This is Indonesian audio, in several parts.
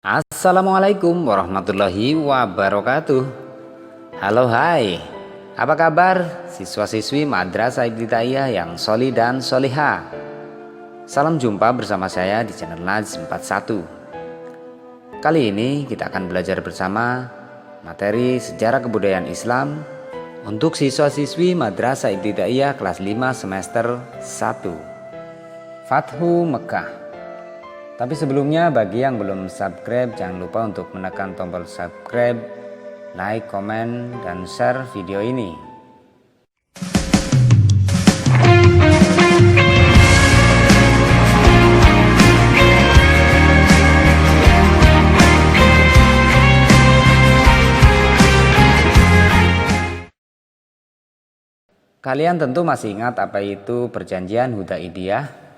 Assalamualaikum warahmatullahi wabarakatuh. Halo hai, apa kabar siswa-siswi Madrasah Ibtidaiyah yang soli dan soliha. Salam jumpa bersama saya di channel Najm 41. Kali ini kita akan belajar bersama materi sejarah kebudayaan Islam untuk siswa-siswi Madrasah Ibtidaiyah kelas 5 semester 1. Fathu Mekah. Tapi sebelumnya bagi yang belum subscribe, jangan lupa untuk menekan tombol subscribe, like, komen, dan share video ini. Kalian tentu masih ingat apa itu perjanjian Hudaibiyah?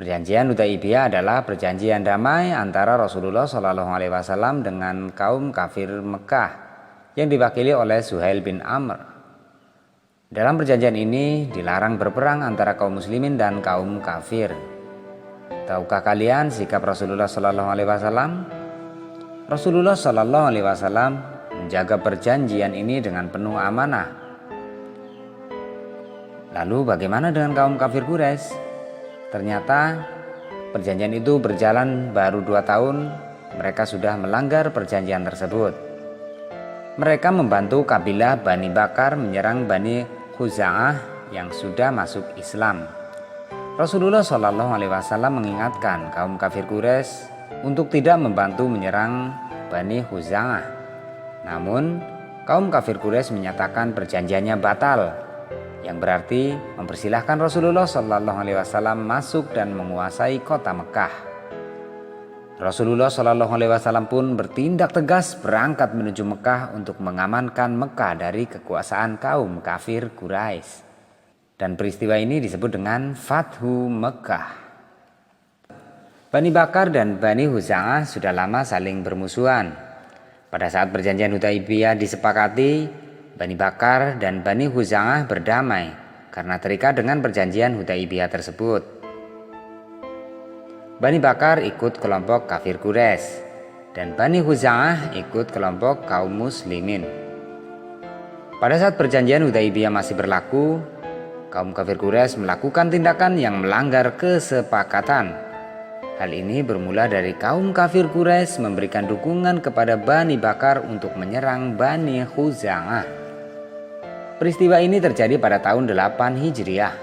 Perjanjian Hudaibiyah adalah perjanjian damai antara Rasulullah SAW dengan kaum kafir Mekah yang diwakili oleh Suhail bin Amr. Dalam perjanjian ini dilarang berperang antara kaum muslimin dan kaum kafir. Tahukah kalian sikap Rasulullah SAW? Rasulullah SAW menjaga perjanjian ini dengan penuh amanah. Lalu bagaimana dengan kaum kafir Quraisy? Ternyata perjanjian itu berjalan baru 2 tahun, mereka sudah melanggar perjanjian tersebut. Mereka membantu kabilah Bani Bakar menyerang Bani Khuza'ah yang sudah masuk Islam. Rasulullah SAW mengingatkan kaum kafir Quraisy untuk tidak membantu menyerang Bani Khuza'ah. Namun kaum kafir Quraisy menyatakan perjanjiannya batal, yang berarti mempersilahkan Rasulullah SAW masuk dan menguasai kota Mekah. Rasulullah SAW pun bertindak tegas berangkat menuju Mekah untuk mengamankan Mekah dari kekuasaan kaum kafir Quraisy. Dan peristiwa ini disebut dengan Fathu Mekah. Bani Bakar dan Bani Huza'ah sudah lama saling bermusuhan. Pada saat perjanjian Hudaibiyah disepakati, Bani Bakar dan Bani Huza'ah berdamai karena terikat dengan perjanjian Hudaibiyah tersebut. Bani Bakar ikut kelompok kafir Quraisy dan Bani Huza'ah ikut kelompok kaum muslimin. Pada saat perjanjian Hudaibiyah masih berlaku, kaum kafir Quraisy melakukan tindakan yang melanggar kesepakatan. Hal ini bermula dari kaum kafir Quraisy memberikan dukungan kepada Bani Bakar untuk menyerang Bani Huza'ah. Peristiwa ini terjadi pada tahun 8 Hijriah.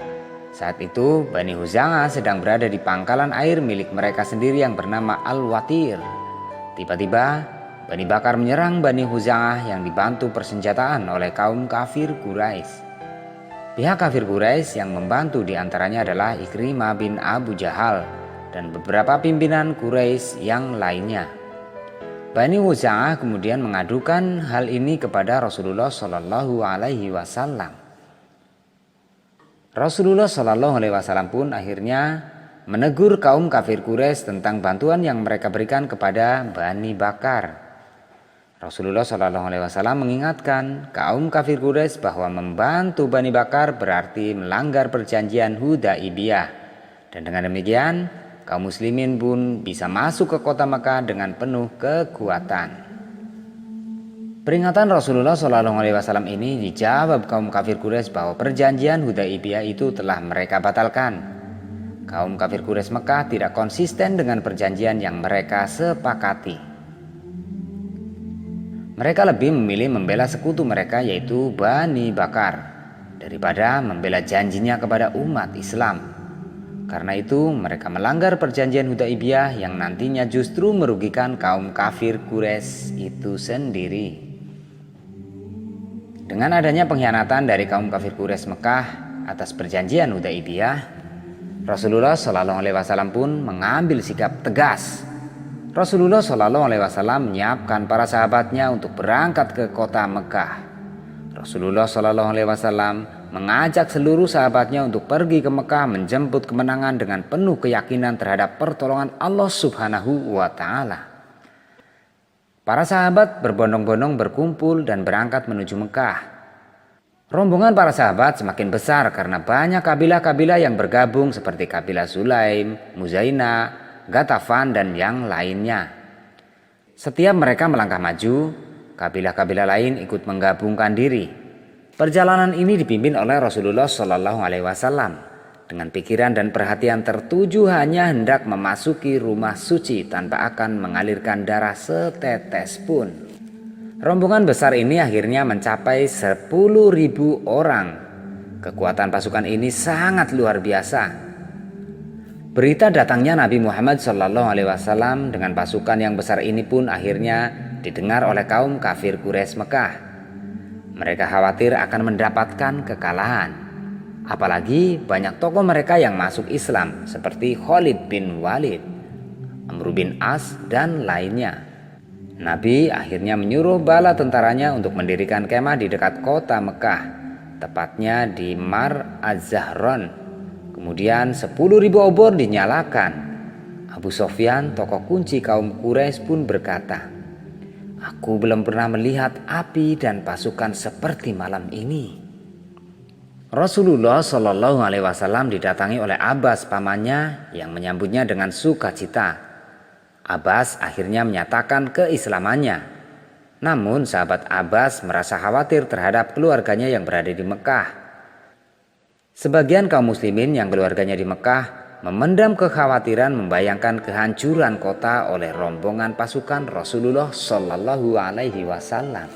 Saat itu Bani Huza'ah sedang berada di pangkalan air milik mereka sendiri yang bernama Al-Watir. Tiba-tiba Bani Bakar menyerang Bani Huza'ah yang dibantu persenjataan oleh kaum kafir Quraisy. Pihak kafir Quraisy yang membantu diantaranya adalah Ikrimah bin Abu Jahal dan beberapa pimpinan Quraisy yang lainnya. Bani Huza'ah kemudian mengadukan hal ini kepada Rasulullah SAW. Rasulullah SAW pun akhirnya menegur kaum kafir Quraisy tentang bantuan yang mereka berikan kepada Bani Bakar. Rasulullah SAW mengingatkan kaum kafir Quraisy bahwa membantu Bani Bakar berarti melanggar perjanjian Hudaibiyah, dan dengan demikian kaum muslimin pun bisa masuk ke kota Mekah dengan penuh kekuatan. Peringatan Rasulullah SAW ini dijawab kaum kafir Quraisy bahwa perjanjian Hudaibiyah itu telah mereka batalkan. Kaum kafir Quraisy Mekah tidak konsisten dengan perjanjian yang mereka sepakati. Mereka lebih memilih membela sekutu mereka yaitu Bani Bakar daripada membela janjinya kepada umat Islam. Karena itu mereka melanggar perjanjian Hudaibiyah yang nantinya justru merugikan kaum kafir Quraisy itu sendiri. Dengan adanya pengkhianatan dari kaum kafir Quraisy Mekah atas perjanjian Hudaibiyah, Rasulullah SAW pun mengambil sikap tegas. Rasulullah SAW menyiapkan para sahabatnya untuk berangkat ke kota Mekah. Rasulullah SAW mengajak seluruh sahabatnya untuk pergi ke Mekah menjemput kemenangan dengan penuh keyakinan terhadap pertolongan Allah Subhanahu wa Ta'ala. Para sahabat berbondong-bondong berkumpul dan berangkat menuju Mekah. Rombongan para sahabat semakin besar karena banyak kabilah-kabilah yang bergabung seperti kabilah Sulaim, Muzaina, Ghatafan, dan yang lainnya. Setiap mereka melangkah maju, kabilah-kabilah lain ikut menggabungkan diri. Perjalanan ini dipimpin oleh Rasulullah Shallallahu Alaihi Wasallam dengan pikiran dan perhatian tertuju hanya hendak memasuki rumah suci tanpa akan mengalirkan darah setetes pun. Rombongan besar ini akhirnya mencapai 10.000 orang. Kekuatan pasukan ini sangat luar biasa. Berita datangnya Nabi Muhammad SAW dengan pasukan yang besar ini pun akhirnya didengar oleh kaum kafir Quraisy Mekah. Mereka khawatir akan mendapatkan kekalahan. Apalagi banyak tokoh mereka yang masuk Islam seperti Khalid bin Walid, Amr bin As, dan lainnya. Nabi akhirnya menyuruh bala tentaranya untuk mendirikan kemah di dekat kota Mekah, tepatnya di Mar Az-Zahran. Kemudian 10.000 obor dinyalakan. Abu Sofyan, tokoh kunci kaum Quraisy pun berkata, "Aku belum pernah melihat api dan pasukan seperti malam ini." Rasulullah Shallallahu Alaihi Wasallam didatangi oleh Abbas pamannya yang menyambutnya dengan sukacita. Abbas akhirnya menyatakan keislamannya. Namun sahabat Abbas merasa khawatir terhadap keluarganya yang berada di Mekah. Sebagian kaum muslimin yang keluarganya di Mekah memendam kekhawatiran membayangkan kehancuran kota oleh rombongan pasukan Rasulullah Shallallahu Alaihi Wasallam.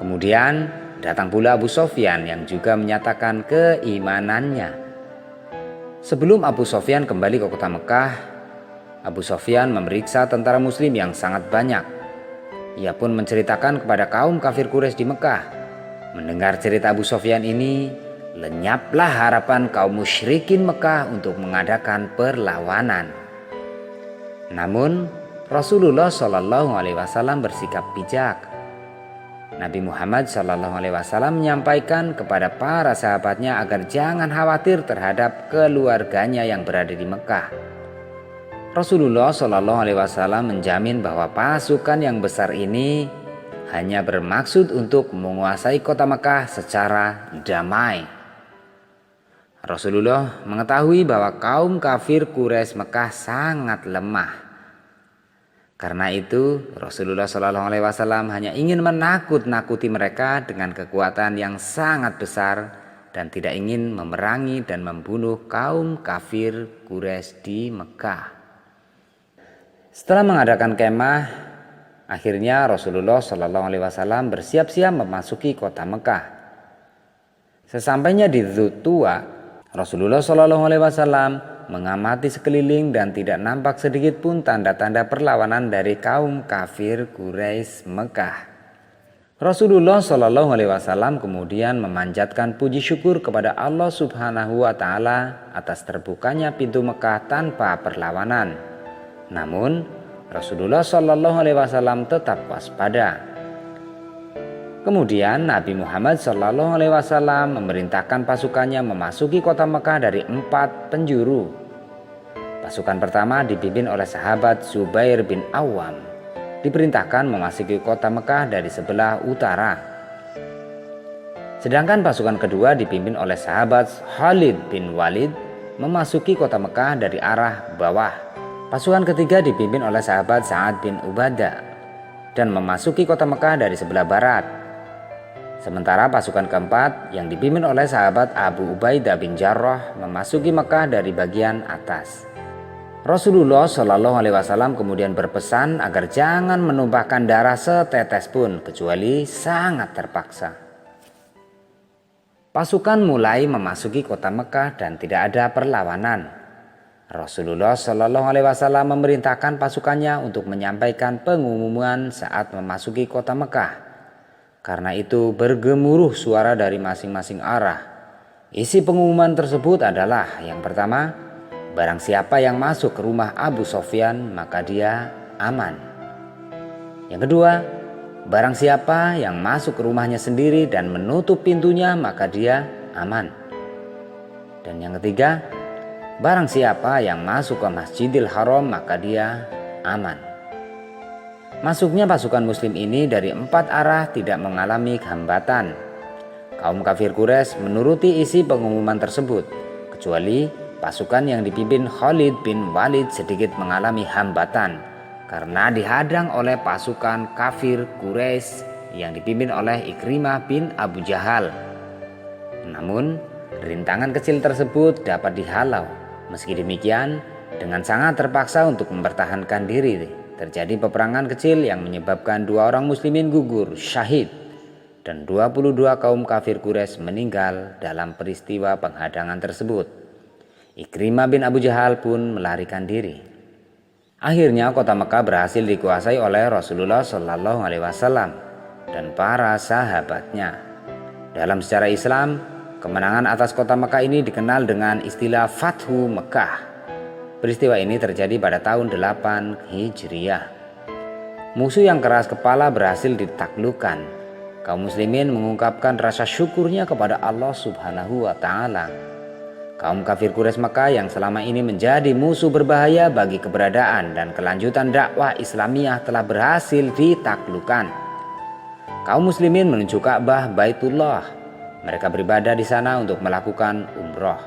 Kemudian datang pula Abu Sofyan yang juga menyatakan keimanannya. Sebelum Abu Sofyan kembali ke kota Mekah, Abu Sofyan memeriksa tentara muslim yang sangat banyak. Ia pun menceritakan kepada kaum kafir Quraisy di Mekah. Mendengar cerita Abu Sofyan ini, lenyaplah harapan kaum musyrikin Mekah untuk mengadakan perlawanan. Namun Rasulullah Shallallahu Alaihi Wasallam bersikap bijak. Nabi Muhammad Shallallahu Alaihi Wasallam menyampaikan kepada para sahabatnya agar jangan khawatir terhadap keluarganya yang berada di Mekah. Rasulullah Shallallahu Alaihi Wasallam menjamin bahwa pasukan yang besar ini hanya bermaksud untuk menguasai kota Mekah secara damai. Rasulullah mengetahui bahwa kaum kafir Quraisy Mekah sangat lemah. Karena itu Rasulullah Shallallahu Alaihi Wasallam hanya ingin menakut-nakuti mereka dengan kekuatan yang sangat besar dan tidak ingin memerangi dan membunuh kaum kafir Quraisy di Mekah. Setelah mengadakan kemah, akhirnya Rasulullah Shallallahu Alaihi Wasallam bersiap-siap memasuki kota Mekah. Sesampainya di Dzultuwa, Rasulullah Shallallahu Alaihi Wasallam mengamati sekeliling dan tidak nampak sedikit pun tanda-tanda perlawanan dari kaum kafir Quraisy Mekah. Rasulullah Shallallahu Alaihi Wasallam kemudian memanjatkan puji syukur kepada Allah Subhanahu Wa Taala atas terbukanya pintu Mekah tanpa perlawanan. Namun Rasulullah Shallallahu Alaihi Wasallam tetap waspada. Kemudian Nabi Muhammad SAW memerintahkan pasukannya memasuki kota Mekah dari 4 penjuru. Pasukan pertama dipimpin oleh sahabat Zubair bin Awam. Diperintahkan memasuki kota Mekah dari sebelah utara. Sedangkan pasukan kedua dipimpin oleh sahabat Khalid bin Walid memasuki kota Mekah dari arah bawah. Pasukan ketiga dipimpin oleh sahabat Sa'ad bin Ubadah dan memasuki kota Mekah dari sebelah barat. Sementara pasukan keempat yang dipimpin oleh sahabat Abu Ubaidah bin Jarrah memasuki Mekah dari bagian atas. Rasulullah Shallallahu Alaihi Wasallam kemudian berpesan agar jangan menumpahkan darah setetes pun kecuali sangat terpaksa. Pasukan mulai memasuki kota Mekah dan tidak ada perlawanan. Rasulullah Shallallahu Alaihi Wasallam memerintahkan pasukannya untuk menyampaikan pengumuman saat memasuki kota Mekah. Karena itu bergemuruh suara dari masing-masing arah. Isi pengumuman tersebut adalah yang pertama, barang siapa yang masuk ke rumah Abu Sofyan maka dia aman. Yang kedua, barang siapa yang masuk ke rumahnya sendiri dan menutup pintunya maka dia aman. Dan yang ketiga, barang siapa yang masuk ke Masjidil Haram maka dia aman. Masuknya pasukan muslim ini dari 4 arah tidak mengalami hambatan. Kaum kafir Quraisy menuruti isi pengumuman tersebut, kecuali pasukan yang dipimpin Khalid bin Walid sedikit mengalami hambatan. karena dihadang oleh pasukan kafir Quraisy yang dipimpin oleh Ikrimah bin Abu Jahal. Namun, rintangan kecil tersebut dapat dihalau. Meski demikian, dengan sangat terpaksa untuk mempertahankan diri, terjadi peperangan kecil yang menyebabkan 2 orang muslimin gugur syahid dan 22 kaum kafir Quraisy meninggal dalam peristiwa penghadangan tersebut. Ikrimah bin Abu Jahal pun melarikan diri. Akhirnya kota Mekah berhasil dikuasai oleh Rasulullah Shallallahu Alaihi Wasallam dan para sahabatnya. Dalam sejarah Islam, kemenangan atas kota Mekah ini dikenal dengan istilah Fathu Mekah. Peristiwa ini terjadi pada tahun 8 Hijriah. Musuh yang keras kepala berhasil ditaklukkan. Kaum muslimin mengungkapkan rasa syukurnya kepada Allah Subhanahu wa Ta'ala. Kaum kafir Quraisy Mekah yang selama ini menjadi musuh berbahaya bagi keberadaan dan kelanjutan dakwah Islamiyah telah berhasil ditaklukkan. Kaum muslimin menuju Ka'bah Baitullah. Mereka beribadah di sana untuk melakukan umroh.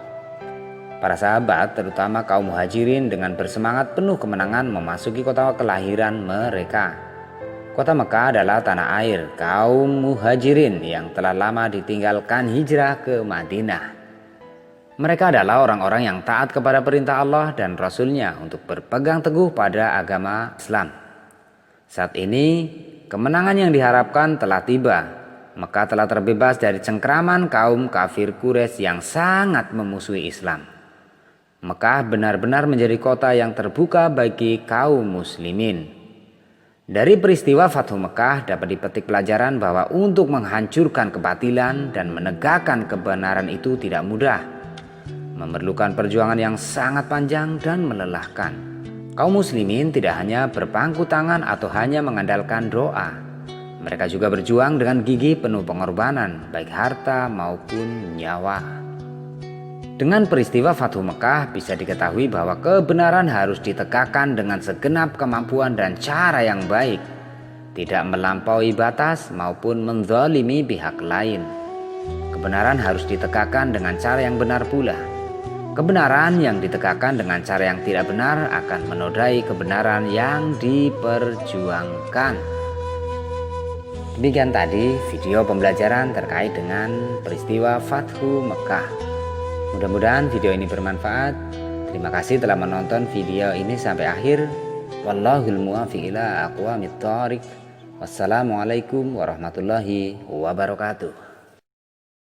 Para sahabat, terutama kaum muhajirin, dengan bersemangat penuh kemenangan memasuki kota kelahiran mereka. Kota Mekah adalah tanah air kaum muhajirin yang telah lama ditinggalkan hijrah ke Madinah. Mereka adalah orang-orang yang taat kepada perintah Allah dan Rasul-Nya untuk berpegang teguh pada agama Islam. Saat ini, kemenangan yang diharapkan telah tiba. Mekah telah terbebas dari cengkraman kaum kafir Quraisy yang sangat memusuhi Islam. Mekah benar-benar menjadi kota yang terbuka bagi kaum muslimin. Dari peristiwa Fathu Mekah dapat dipetik pelajaran bahwa untuk menghancurkan kebatilan dan menegakkan kebenaran itu tidak mudah. Memerlukan perjuangan yang sangat panjang dan melelahkan. Kaum muslimin tidak hanya berpangku tangan atau hanya mengandalkan doa. Mereka juga berjuang dengan gigih penuh pengorbanan, baik harta maupun nyawa. Dengan peristiwa Fathu Mekah bisa diketahui bahwa kebenaran harus ditegakkan dengan segenap kemampuan dan cara yang baik, tidak melampaui batas maupun menzalimi pihak lain. Kebenaran harus ditegakkan dengan cara yang benar pula. Kebenaran yang ditegakkan dengan cara yang tidak benar akan menodai kebenaran yang diperjuangkan. Demikian tadi video pembelajaran terkait dengan peristiwa Fathu Mekah. Mudah-mudahan video ini bermanfaat. Terima kasih telah menonton video ini sampai akhir. Wallahul muwaffiq ila aqwamit thoriq. Wassalamualaikum warahmatullahi wabarakatuh.